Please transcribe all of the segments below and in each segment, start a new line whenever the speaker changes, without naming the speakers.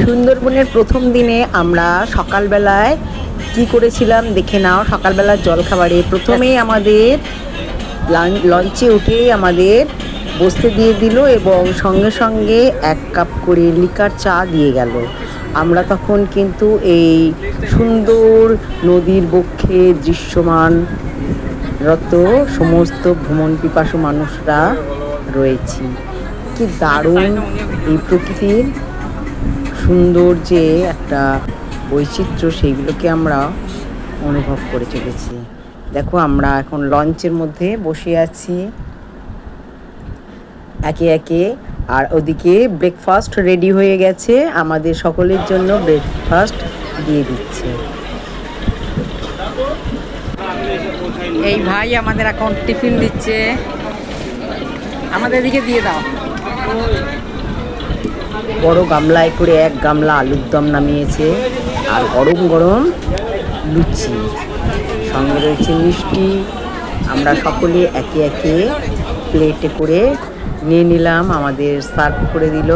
সুন্দরবনের প্রথম দিনে আমরা সকালবেলায় কি করেছিলাম দেখে নাও। সকালবেলার জলখাবারে প্রথমেই আমাদের লঞ্চে উঠেই আমাদের বসতে দিয়ে দিল এবং সঙ্গে সঙ্গে 1 কাপ করে লিকার চা দিয়ে গেল। আমরা তখন কিন্তু এই সুন্দর নদীর বক্ষে দৃশ্যমান রত সমস্ত ভ্রমণ পিপাসু মানুষরা রয়েছি। কি দারুণ এই প্রকৃতির সুন্দর যে একটা বৈচিত্র্য, সেইগুলোকে আমরা অনুভব করে চলেছি। দেখো আমরা এখন লঞ্চের মধ্যে বসে আছি একে একে, আর ওদিকে ব্রেকফাস্ট রেডি হয়ে গেছে, আমাদের সকলের জন্য ব্রেকফাস্ট দিয়ে দিচ্ছে। এই ভাই আমাদের এখন টিফিন দিচ্ছে, আমাদের দিকে দিয়ে দাও। বড় গামলায় করে 1 গামলা আলুর দম নামিয়েছে, আর গরম গরম লুচি, সঙ্গে রয়েছে মিষ্টি। আমরা সকলে একে একে প্লেটে করে নিয়ে নিলাম, আমাদের সার্ভ করে দিল।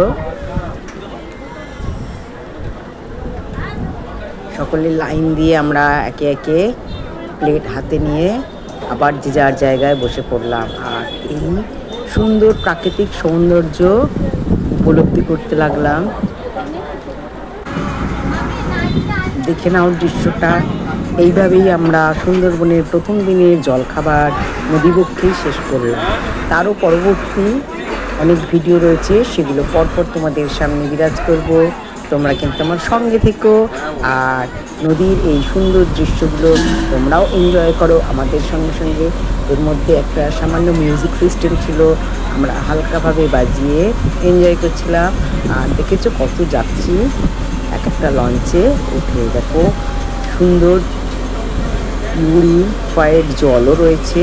সকলে লাইন দিয়ে আমরা একে একে প্লেট হাতে নিয়ে আবার যে যার জায়গায় বসে পড়লাম, আর এই সুন্দর প্রাকৃতিক সৌন্দর্য উপলব্ধি করতে লাগলাম। দেখে নাও দৃশ্যটা। এইভাবেই আমরা সুন্দরবনের প্রথম দিনের জলখাবার নদীবক্ষেই শেষ করলাম। তারও পরবর্তী অনেক ভিডিও রয়েছে, সেগুলো পরপর তোমাদের সামনে বিরাজ করব। তোমরা কিন্তু আমার সঙ্গে থেকো, আর নদীর এই সুন্দর দৃশ্যগুলো তোমরাও এনজয় করো আমাদের সঙ্গে সঙ্গে। এর মধ্যে একটা সামান্য মিউজিক সিস্টেম ছিল, আমরা হালকাভাবে বাজিয়ে এনজয় করছিলাম। আর দেখেছো কত যাত্রী এক একটা লঞ্চে উঠে। দেখো সুন্দর পিউরিফাইড জলও রয়েছে,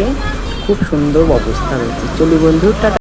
খুব সুন্দর অবস্থা রয়েছে। চলি বন্ধু, টাটা।